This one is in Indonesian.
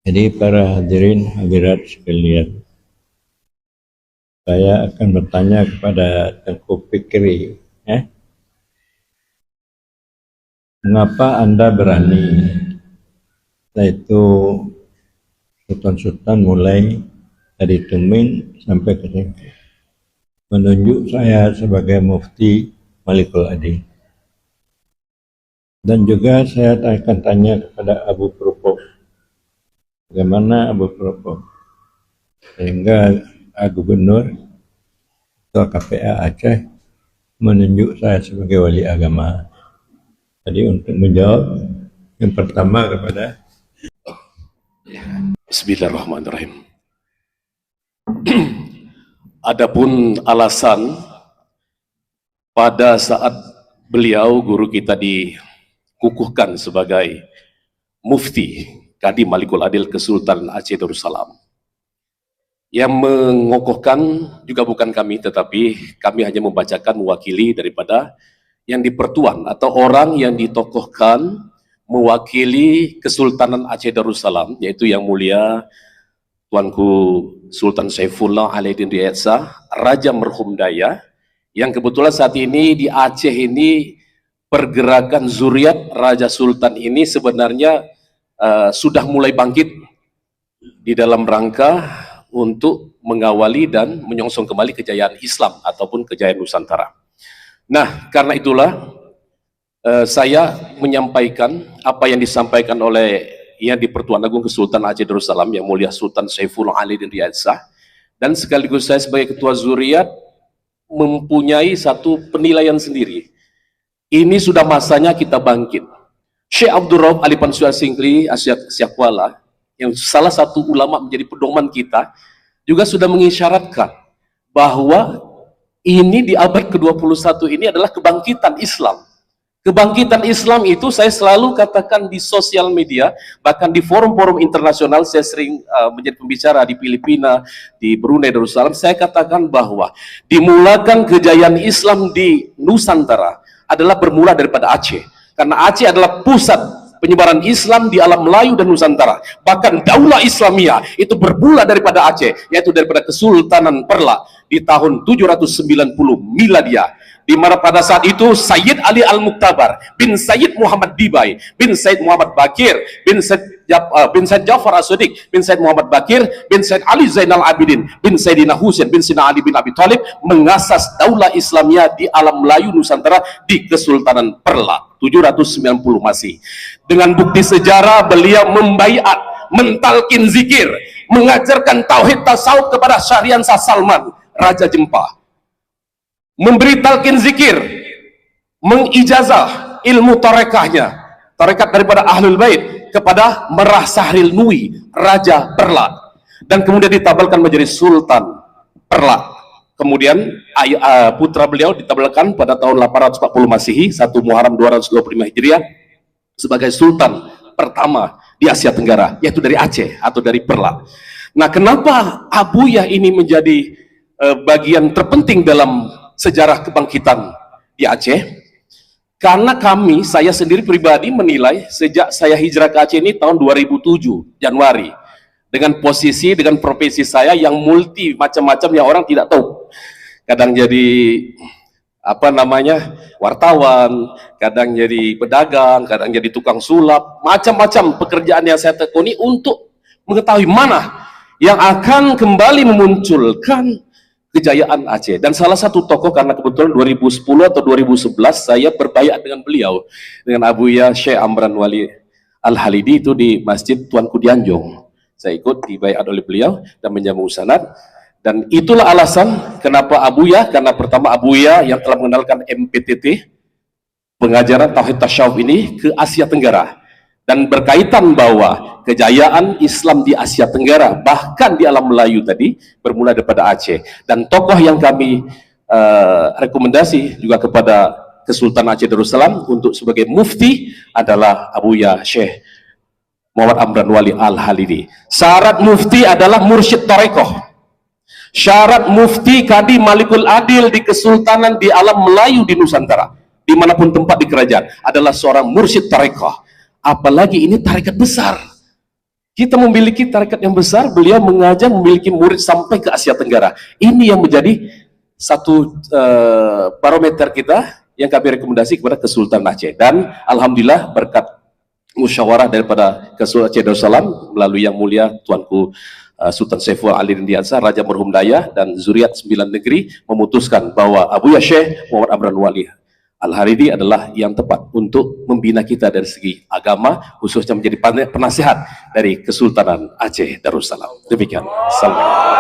Jadi para hadirin hadirat sekalian, saya akan bertanya kepada Tengku Fikri, mengapa Anda berani? Setelah itu sultan-sultan mulai dari Tumin sampai ke sini menunjuk saya sebagai mufti Malikul Adil. Dan juga saya akan tanya kepada Abu Propop, bagaimana Abu Propop sehingga Gubernur atau KPA Aceh menunjuk saya sebagai wali agama. Jadi untuk menjawab yang pertama kepada Bismillahirrahmanirrahim. Adapun alasan pada saat beliau guru kita dikukuhkan sebagai mufti Kadi Malikul Adil Kesultanan Aceh Darussalam, yang mengokohkan juga bukan kami, tetapi kami hanya membacakan mewakili daripada yang dipertuan atau orang yang ditokohkan mewakili Kesultanan Aceh Darussalam, yaitu Yang Mulia Tuanku Sultan Saifullah Alaidin Riyad Shah, Raja Merhum Daya, yang kebetulan saat ini di Aceh ini pergerakan zuriat Raja Sultan ini sebenarnya sudah mulai bangkit di dalam rangka untuk mengawali dan menyongsong kembali kejayaan Islam ataupun kejayaan Nusantara. Nah, karena itulah saya menyampaikan apa yang disampaikan oleh yang di Pertuan Agung Kesultanan Aceh Darussalam Yang Mulia Sultan Saifullah Alaidin Riyad Shah, dan sekaligus saya sebagai ketua zuriat mempunyai satu penilaian sendiri. Ini sudah masanya kita bangkit. Syekh Abdul Rauf Ali Pansuar Singkri Asyakwala, yang salah satu ulama menjadi pedoman kita, juga sudah mengisyaratkan bahwa ini di abad ke-21 ini adalah kebangkitan Islam. Kebangkitan Islam itu saya selalu katakan di sosial media, bahkan di forum-forum internasional. Saya sering menjadi pembicara di Filipina, di Brunei Darussalam. Saya katakan bahwa dimulakan kejayaan Islam di Nusantara adalah bermula daripada Aceh, karena Aceh adalah pusat penyebaran Islam di alam Melayu dan Nusantara. Bahkan Daulah Islamiyah itu bermula daripada Aceh, yaitu daripada Kesultanan Perla di tahun 790 Miladia, di mana pada saat itu Sayyid Ali Al-Muktabar bin Sayyid Muhammad Dibai bin Sayyid Muhammad Bakir bin Sayyid Jafar As-Sadiq bin Sayyid Muhammad Bakir bin Sayyid Ali Zainal Abidin bin Sayyidina Husain bin Sina Ali bin Abi Thalib mengasas Daulah Islamiyah di alam Melayu Nusantara di Kesultanan Perla 790 masih. Dengan bukti sejarah beliau membaiat, mentalkin zikir, mengajarkan tauhid tasawuf kepada Syahrian Shah Salman, Raja Jempa, memberi talqin zikir, mengijazah ilmu tarekahnya, tarekat daripada Ahlul Bait kepada Merah Sahril Nui, Raja Perla, dan kemudian ditabalkan menjadi Sultan Perla. Kemudian putra beliau ditabalkan pada tahun 840 Masehi, 1 Muharram 225 Hijriah, sebagai Sultan pertama di Asia Tenggara, yaitu dari Aceh atau dari Perla. Nah, kenapa Abuyah ini menjadi bagian terpenting dalam sejarah kebangkitan di Aceh? Karena saya sendiri pribadi menilai sejak saya hijrah ke Aceh ini tahun 2007 Januari, dengan posisi, dengan profesi saya yang multi macam-macam yang orang tidak tahu. Kadang jadi wartawan, kadang jadi pedagang, kadang jadi tukang sulap, macam-macam pekerjaan yang saya tekuni untuk mengetahui mana yang akan kembali memunculkan kejayaan Aceh. Dan salah satu tokoh, karena kebetulan 2010 atau 2011 saya berbaiat dengan beliau, dengan Abuya Syekh Amran Wali Al-Halidi itu di Masjid Tuanku Dianjung. Saya ikut dibaiat oleh beliau dan menjamu sanad. Dan itulah alasan kenapa Abuyah, karena pertama Abuyah yang telah mengenalkan MPTT, pengajaran Tauhid Tasyawuf ini ke Asia Tenggara, dan berkaitan bahwa kejayaan Islam di Asia Tenggara bahkan di alam Melayu tadi bermula daripada Aceh. Dan tokoh yang kami rekomendasi juga kepada Kesultanan Aceh Darussalam untuk sebagai mufti adalah Abuya Syekh Muhammad Amran Wali Al-Halidi. Syarat mufti adalah mursyid tarekoh. Syarat mufti Kadi Malikul Adil di Kesultanan di alam Melayu di Nusantara, dimanapun tempat di kerajaan, adalah seorang mursyid tarekoh. Apalagi ini tarekat besar. Kita memiliki tarekat yang besar, beliau mengajar memiliki murid sampai ke Asia Tenggara. Ini yang menjadi satu barometer kita yang kami rekomendasi kepada Kesultanan Aceh. Dan Alhamdulillah berkat musyawarah daripada Kesultanan Aceh Darussalam melalui Yang Mulia Tuanku Sultan Saiful Ali Dindiasa, Raja Merhum Daya dan Zuriat 9 Negeri memutuskan bahwa Abuya Syekh Muhammad Amran Wali Al-Haridi adalah yang tepat untuk membina kita dari segi agama, khususnya menjadi penasihat dari Kesultanan Aceh Darussalam. Demikian. Assalamualaikum.